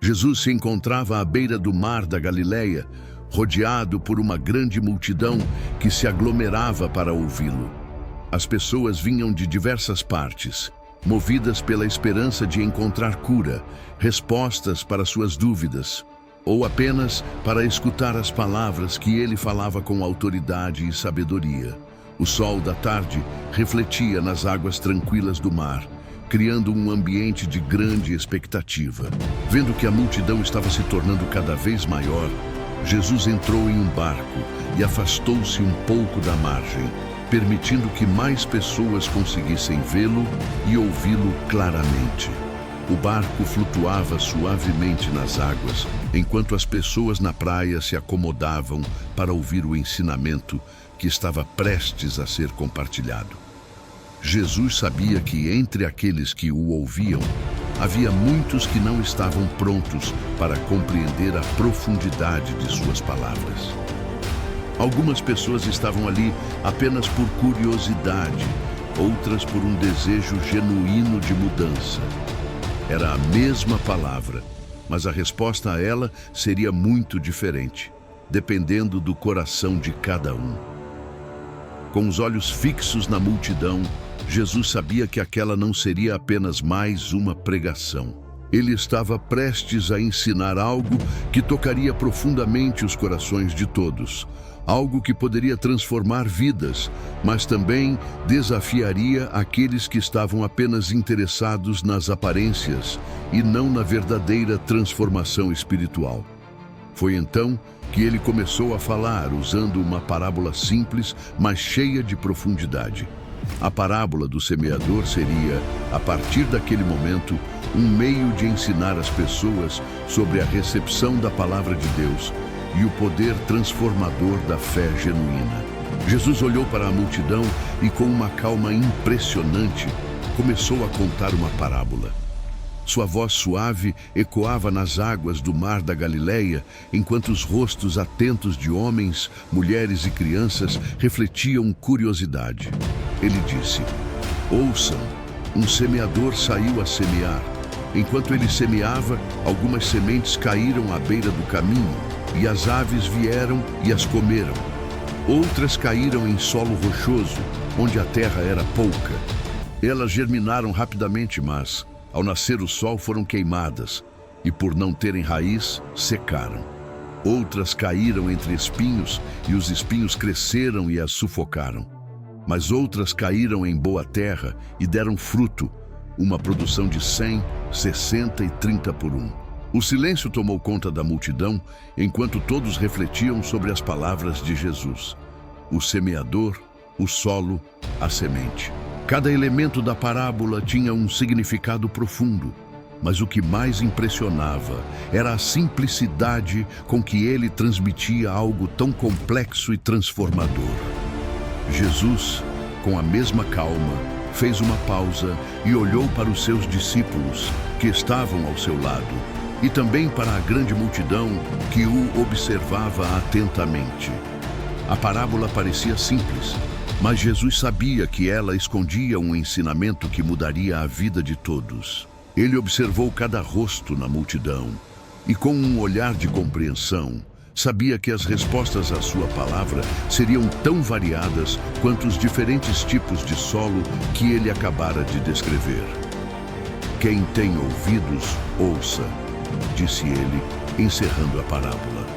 Jesus se encontrava à beira do mar da Galileia, rodeado por uma grande multidão que se aglomerava para ouvi-lo. As pessoas vinham de diversas partes, movidas pela esperança de encontrar cura, respostas para suas dúvidas, ou apenas para escutar as palavras que ele falava com autoridade e sabedoria. O sol da tarde refletia nas águas tranquilas do mar, criando um ambiente de grande expectativa. Vendo que a multidão estava se tornando cada vez maior, Jesus entrou em um barco e afastou-se um pouco da margem, permitindo que mais pessoas conseguissem vê-lo e ouvi-lo claramente. O barco flutuava suavemente nas águas, enquanto as pessoas na praia se acomodavam para ouvir o ensinamento que estava prestes a ser compartilhado. Jesus sabia que entre aqueles que o ouviam, havia muitos que não estavam prontos para compreender a profundidade de suas palavras. Algumas pessoas estavam ali apenas por curiosidade, outras por um desejo genuíno de mudança. Era a mesma palavra, mas a resposta a ela seria muito diferente, dependendo do coração de cada um. Com os olhos fixos na multidão, Jesus sabia que aquela não seria apenas mais uma pregação. Ele estava prestes a ensinar algo que tocaria profundamente os corações de todos, algo que poderia transformar vidas, mas também desafiaria aqueles que estavam apenas interessados nas aparências e não na verdadeira transformação espiritual. Foi então que ele começou a falar usando uma parábola simples, mas cheia de profundidade. A parábola do semeador seria, a partir daquele momento, um meio de ensinar as pessoas sobre a recepção da palavra de Deus e o poder transformador da fé genuína. Jesus olhou para a multidão e, com uma calma impressionante, começou a contar uma parábola. Sua voz suave ecoava nas águas do mar da Galileia, enquanto os rostos atentos de homens, mulheres e crianças refletiam curiosidade. Ele disse: "Ouçam, um semeador saiu a semear. Enquanto ele semeava, algumas sementes caíram à beira do caminho, e as aves vieram e as comeram. Outras caíram em solo rochoso, onde a terra era pouca. Elas germinaram rapidamente, mas, ao nascer o sol, foram queimadas, e por não terem raiz, secaram. Outras caíram entre espinhos, e os espinhos cresceram e as sufocaram. Mas outras caíram em boa terra e deram fruto, uma produção de 100, 60 e 30 por um." O silêncio tomou conta da multidão, enquanto todos refletiam sobre as palavras de Jesus. O semeador, o solo, a semente. Cada elemento da parábola tinha um significado profundo, mas o que mais impressionava era a simplicidade com que ele transmitia algo tão complexo e transformador. Jesus, com a mesma calma, fez uma pausa e olhou para os seus discípulos, que estavam ao seu lado, e também para a grande multidão que o observava atentamente. A parábola parecia simples, mas Jesus sabia que ela escondia um ensinamento que mudaria a vida de todos. Ele observou cada rosto na multidão e, com um olhar de compreensão, sabia que as respostas à sua palavra seriam tão variadas quanto os diferentes tipos de solo que ele acabara de descrever. "Quem tem ouvidos, ouça", disse ele, encerrando a parábola.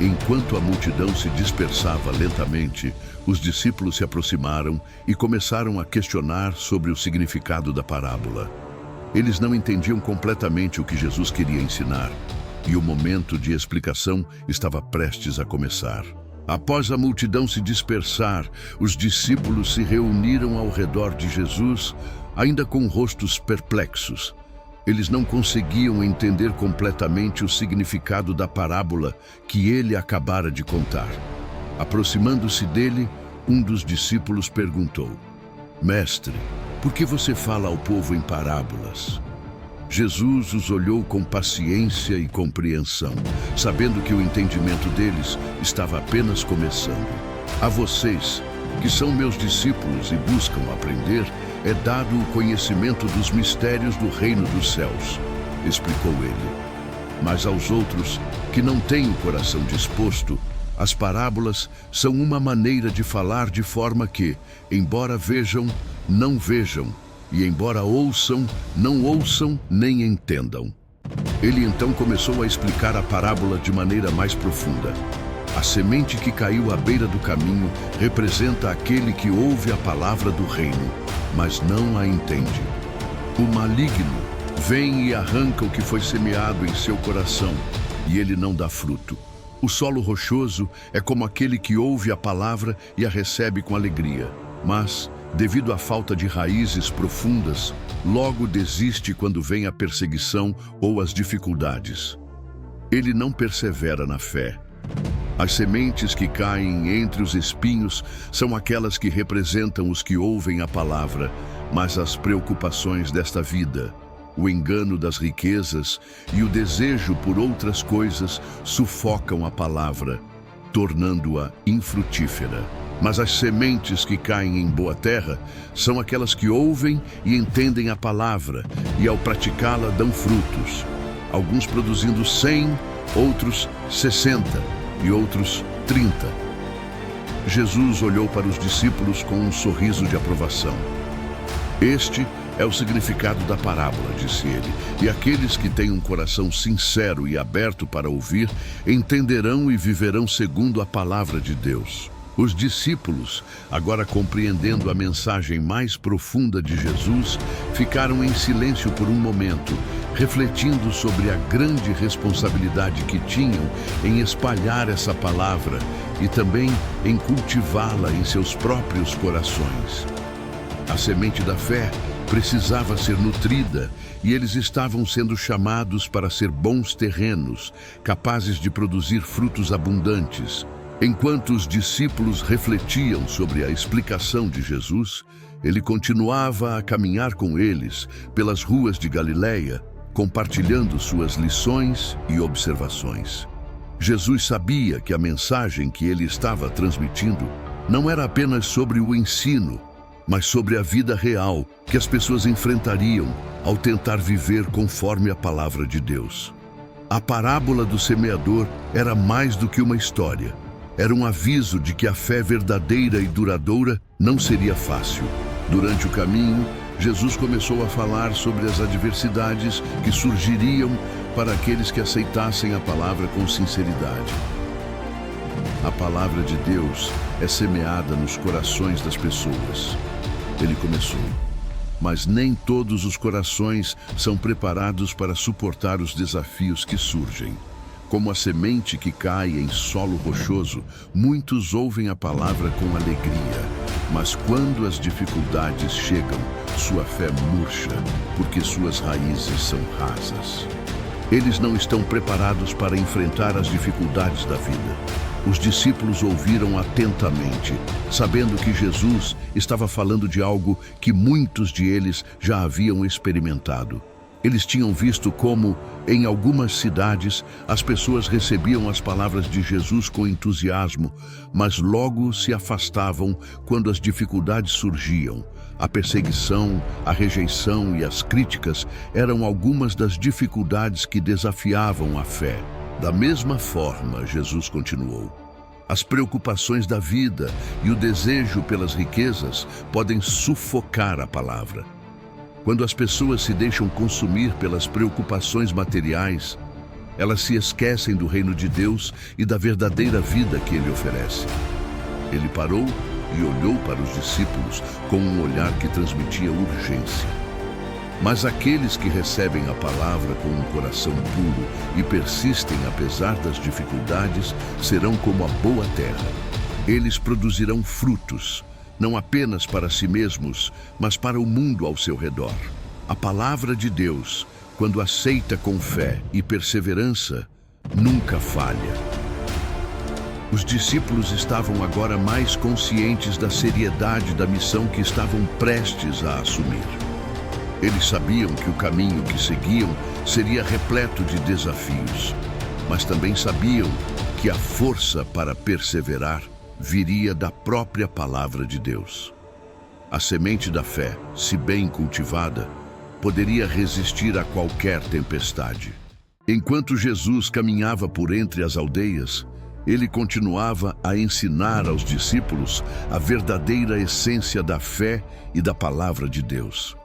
Enquanto a multidão se dispersava lentamente, os discípulos se aproximaram e começaram a questionar sobre o significado da parábola. Eles não entendiam completamente o que Jesus queria ensinar, e o momento de explicação estava prestes a começar. Após a multidão se dispersar, os discípulos se reuniram ao redor de Jesus, ainda com rostos perplexos. Eles não conseguiam entender completamente o significado da parábola que ele acabara de contar. Aproximando-se dele, um dos discípulos perguntou: "Mestre, por que você fala ao povo em parábolas?" Jesus os olhou com paciência e compreensão, sabendo que o entendimento deles estava apenas começando. "A vocês, que são meus discípulos e buscam aprender, é dado o conhecimento dos mistérios do reino dos céus", explicou ele. Mas aos outros, que não têm o coração disposto, as parábolas são uma maneira de falar de forma que, embora vejam, não vejam, e embora ouçam, não ouçam nem entendam. Ele então começou a explicar a parábola de maneira mais profunda. A semente que caiu à beira do caminho representa aquele que ouve a palavra do reino, mas não a entende. O maligno vem e arranca o que foi semeado em seu coração, e ele não dá fruto. O solo rochoso é como aquele que ouve a palavra e a recebe com alegria, mas, devido à falta de raízes profundas, logo desiste quando vem a perseguição ou as dificuldades. Ele não persevera na fé. As sementes que caem entre os espinhos são aquelas que representam os que ouvem a palavra, mas as preocupações desta vida, o engano das riquezas e o desejo por outras coisas sufocam a palavra, tornando-a infrutífera. Mas as sementes que caem em boa terra são aquelas que ouvem e entendem a palavra e, ao praticá-la, dão frutos. Alguns produzindo 100, outros 60 e outros 30. Jesus olhou para os discípulos com um sorriso de aprovação. Este é o significado da parábola, disse ele, e aqueles que têm um coração sincero e aberto para ouvir, entenderão e viverão segundo a palavra de Deus. Os discípulos, agora compreendendo a mensagem mais profunda de Jesus, ficaram em silêncio por um momento, refletindo sobre a grande responsabilidade que tinham em espalhar essa palavra e também em cultivá-la em seus próprios corações. A semente da fé precisava ser nutrida e eles estavam sendo chamados para ser bons terrenos, capazes de produzir frutos abundantes. Enquanto os discípulos refletiam sobre a explicação de Jesus, ele continuava a caminhar com eles pelas ruas de Galileia, compartilhando suas lições e observações. Jesus sabia que a mensagem que ele estava transmitindo não era apenas sobre o ensino, mas sobre a vida real que as pessoas enfrentariam ao tentar viver conforme a palavra de Deus. A parábola do semeador era mais do que uma história. Era um aviso de que a fé verdadeira e duradoura não seria fácil. Durante o caminho, Jesus começou a falar sobre as adversidades que surgiriam para aqueles que aceitassem a palavra com sinceridade. A palavra de Deus é semeada nos corações das pessoas. Ele começou. Mas nem todos os corações são preparados para suportar os desafios que surgem. Como a semente que cai em solo rochoso, muitos ouvem a palavra com alegria, mas quando as dificuldades chegam, sua fé murcha, porque suas raízes são rasas. Eles não estão preparados para enfrentar as dificuldades da vida. Os discípulos ouviram atentamente, sabendo que Jesus estava falando de algo que muitos de eles já haviam experimentado. Eles tinham visto como, em algumas cidades, as pessoas recebiam as palavras de Jesus com entusiasmo, mas logo se afastavam quando as dificuldades surgiam. A perseguição, a rejeição e as críticas eram algumas das dificuldades que desafiavam a fé. Da mesma forma, Jesus continuou: as preocupações da vida e o desejo pelas riquezas podem sufocar a palavra. Quando as pessoas se deixam consumir pelas preocupações materiais, elas se esquecem do reino de Deus e da verdadeira vida que Ele oferece. Ele parou e olhou para os discípulos com um olhar que transmitia urgência. Mas aqueles que recebem a palavra com um coração puro e persistem apesar das dificuldades serão como a boa terra. Eles produzirão frutos, não apenas para si mesmos, mas para o mundo ao seu redor. A palavra de Deus, quando aceita com fé e perseverança, nunca falha. Os discípulos estavam agora mais conscientes da seriedade da missão que estavam prestes a assumir. Eles sabiam que o caminho que seguiam seria repleto de desafios, mas também sabiam que a força para perseverar viria da própria palavra de Deus. A semente da fé, se bem cultivada, poderia resistir a qualquer tempestade. Enquanto Jesus caminhava por entre as aldeias, ele continuava a ensinar aos discípulos a verdadeira essência da fé e da palavra de Deus.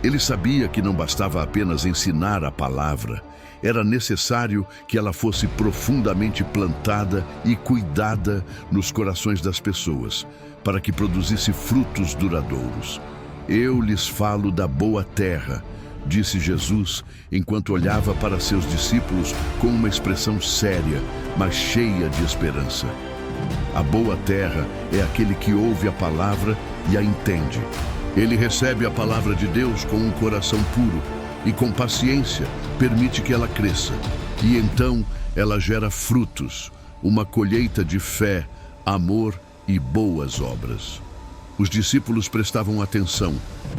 Ele sabia que não bastava apenas ensinar a palavra, era necessário que ela fosse profundamente plantada e cuidada nos corações das pessoas, para que produzisse frutos duradouros. Eu lhes falo da boa terra, disse Jesus, enquanto olhava para seus discípulos com uma expressão séria, mas cheia de esperança. A boa terra é aquele que ouve a palavra e a entende. Ele recebe a palavra de Deus com um coração puro e, com paciência, permite que ela cresça. E então ela gera frutos, uma colheita de fé, amor e boas obras. Os discípulos prestavam atenção,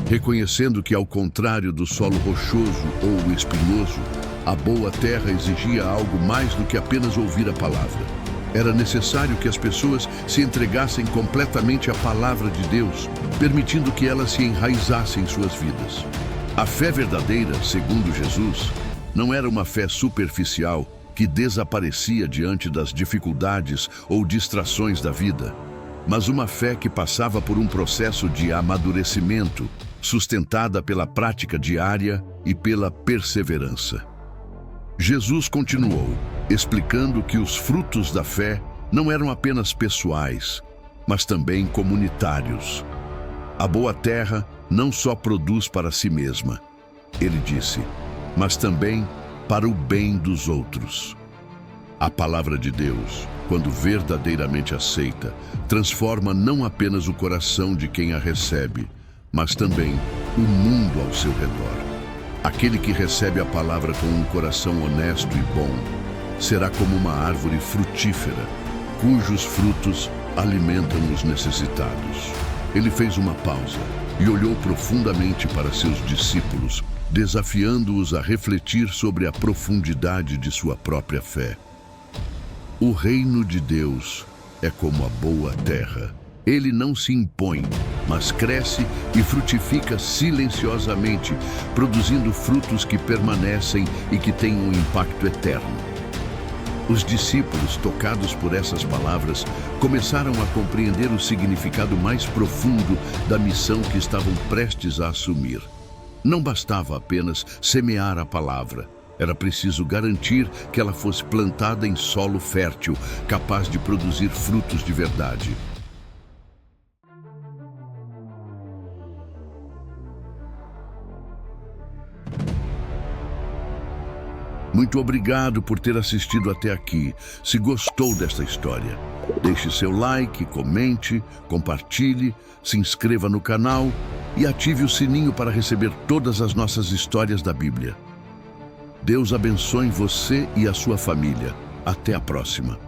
reconhecendo que, ao contrário do solo rochoso ou espinhoso, a boa terra exigia algo mais do que apenas ouvir a palavra. Era necessário que as pessoas se entregassem completamente à palavra de Deus, permitindo que ela se enraizasse em suas vidas. A fé verdadeira, segundo Jesus, não era uma fé superficial que desaparecia diante das dificuldades ou distrações da vida, mas uma fé que passava por um processo de amadurecimento, sustentada pela prática diária e pela perseverança. Jesus continuou, explicando que os frutos da fé não eram apenas pessoais, mas também comunitários. A boa terra não só produz para si mesma, ele disse, mas também para o bem dos outros. A palavra de Deus, quando verdadeiramente aceita, transforma não apenas o coração de quem a recebe, mas também o mundo ao seu redor. Aquele que recebe a palavra com um coração honesto e bom será como uma árvore frutífera, cujos frutos alimentam os necessitados. Ele fez uma pausa e olhou profundamente para seus discípulos, desafiando-os a refletir sobre a profundidade de sua própria fé. O reino de Deus é como a boa terra. Ele não se impõe, mas cresce e frutifica silenciosamente, produzindo frutos que permanecem e que têm um impacto eterno. Os discípulos, tocados por essas palavras, começaram a compreender o significado mais profundo da missão que estavam prestes a assumir. Não bastava apenas semear a palavra. Era preciso garantir que ela fosse plantada em solo fértil, capaz de produzir frutos de verdade. Muito obrigado por ter assistido até aqui. Se gostou desta história, deixe seu like, comente, compartilhe, se inscreva no canal e ative o sininho para receber todas as nossas histórias da Bíblia. Deus abençoe você e a sua família. Até a próxima.